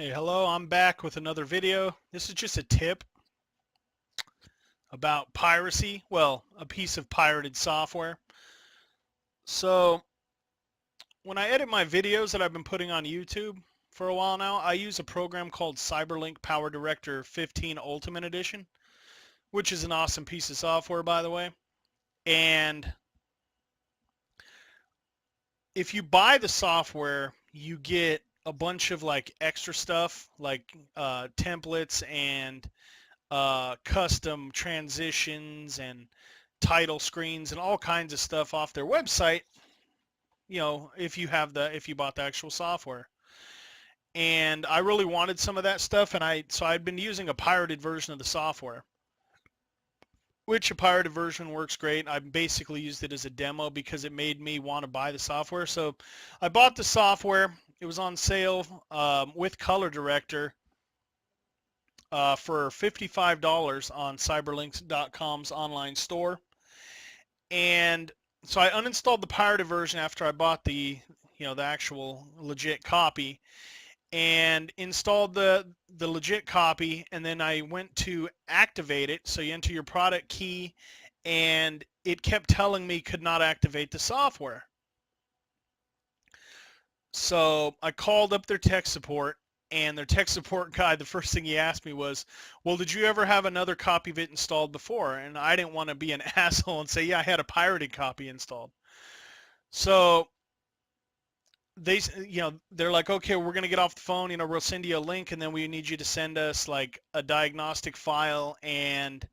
Hey, hello, I'm back with another video. This is just a tip about piracy. Well, a piece of pirated software. So, when I edit my videos that I've been putting on YouTube for a while now, I use a program called Cyberlink PowerDirector 15 Ultimate Edition, which is an awesome piece of software, by the way. And if you buy the software, you get a bunch of like extra stuff like templates and custom transitions and title screens and all kinds of stuff off their website, if you bought the actual software. And I really wanted some of that stuff, and so I'd been using a pirated version of the software, which a pirated version works great. I basically used it as a demo because it made me want to buy the software. So I bought the software. It was on sale with Color Director for $55 on cyberlinks.com's online store. And so I uninstalled the pirated version after I bought the actual legit copy, and installed the legit copy, and then I went to activate it. So you enter your product key, and it kept telling me could not activate the software. So I called up their tech support, and their tech support guy, the first thing he asked me was, well, did you ever have another copy of it installed before? And I didn't want to be an asshole and say, yeah, I had a pirated copy installed. So they're like, okay, we're going to get off the phone, we'll send you a link, and then we need you to send us like a diagnostic file and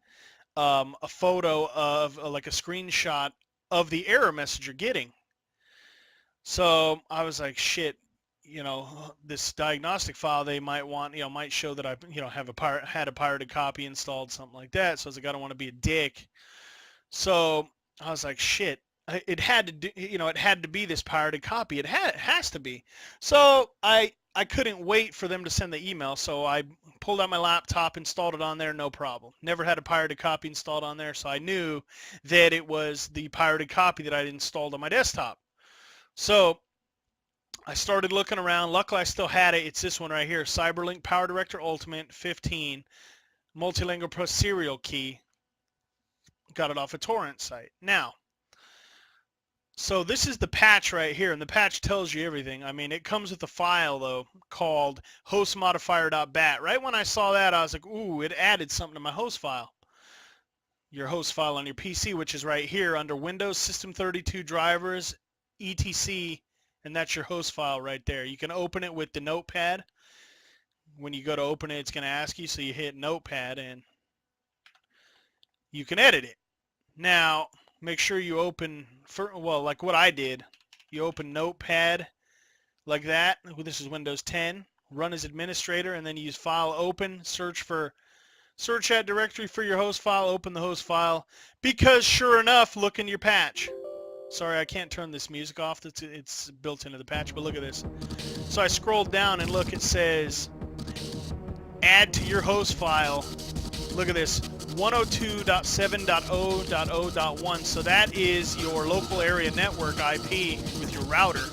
a photo of like a screenshot of the error message you're getting. So I was like, shit, this diagnostic file they might want, might show that I, had a pirated copy installed, something like that. So I was like, I don't want to be a dick. So I was like, shit, it had to do, it had to be this pirated copy. It has to be. So I couldn't wait for them to send the email. So I pulled out my laptop, installed it on there, no problem. Never had a pirated copy installed on there. So I knew that it was the pirated copy that I'd installed on my desktop. So I started looking around. Luckily, I still had it. It's this one right here, Cyberlink PowerDirector Ultimate 15 Multilingual Pro Serial Key. Got it off a torrent site. Now, so this is the patch right here, and the patch tells you everything. I mean, it comes with a file, though, called hostmodifier.bat. Right when I saw that, I was like, ooh, it added something to my host file. Your host file on your PC, which is right here under Windows System 32 drivers, etc., and that's your host file right there. You can open it with the notepad. When you go to open it, it's going to ask you, so you hit notepad, and you can edit it. Now, make sure you open, like what I did, you open Notepad like that. This is Windows 10. Run as administrator, and then you use File Open. Search that directory for your host file. Open the host file, because sure enough, look in your patch. Sorry, I can't turn this music off. It's built into the patch, but look at this. So I scrolled down, and look, it says add to your host file. Look at this, 102.7.0.0.1. So that is your local area network IP with your router.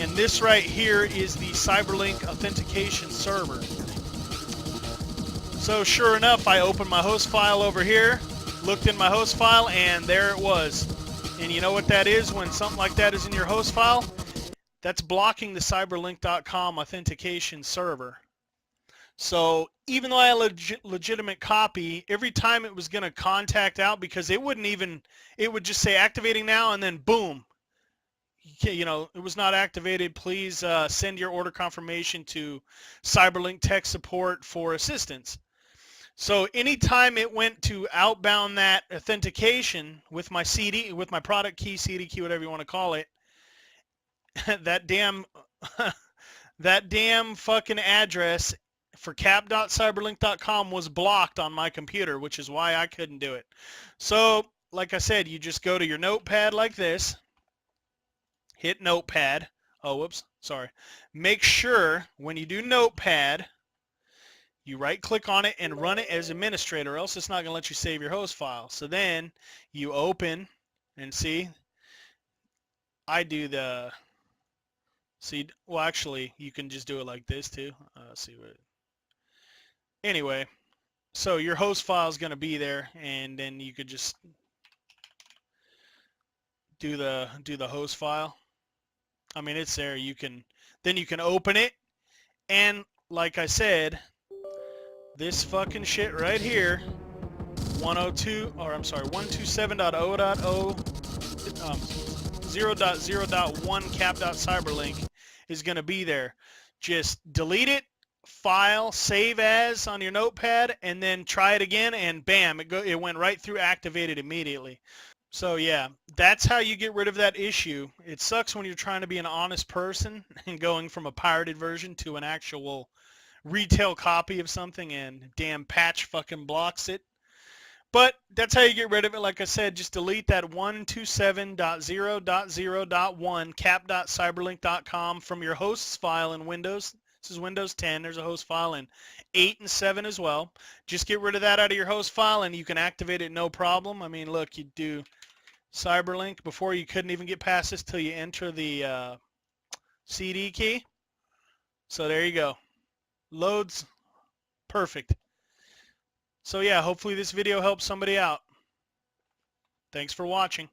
And this right here is the Cyberlink authentication server. So sure enough, I opened my host file over here, looked in my host file, and there it was. And you know what that is when something like that is in your host file? That's blocking the cyberlink.com authentication server. So even though I had a legitimate copy, every time it was going to contact out, because it would just say activating now, and then boom, it was not activated. Please send your order confirmation to Cyberlink Tech Support for assistance. So anytime it went to outbound that authentication with my CD, with my product key, CD key, whatever you want to call it, that damn fucking address for cap.cyberlink.com was blocked on my computer, which is why I couldn't do it. So, like I said, you just go to your notepad like this, hit notepad. Oh, whoops, sorry. Make sure when you do notepad, you right-click on it and run it as administrator, or else it's not going to let you save your host file. So then you open, and see, I do the... See, well, actually, you can just do it like this too. let's see what. Anyway, so your host file is going to be there, and then you could just do the host file. I mean, it's there. Then you can open it, and like I said, this fucking shit right here, 102.0.0.0.1 cap.cyberlink is going to be there. Just delete it, file, save as on your notepad, and then try it again, and bam, it went right through, activated immediately. So yeah, that's how you get rid of that issue. It sucks when you're trying to be an honest person and going from a pirated version to an actual retail copy of something, and damn patch fucking blocks it. But that's how you get rid of it. Like I said, just delete that 127.0.0.1 cap.cyberlink.com from your hosts file in Windows. This is Windows 10. There's a host file in 8 and 7 as well. Just get rid of that out of your host file, and you can activate it no problem. I mean, look, you do Cyberlink. Before, you couldn't even get past this till you enter the CD key. So there you go. Loads perfect. So yeah, hopefully this video helps somebody out. Thanks for watching.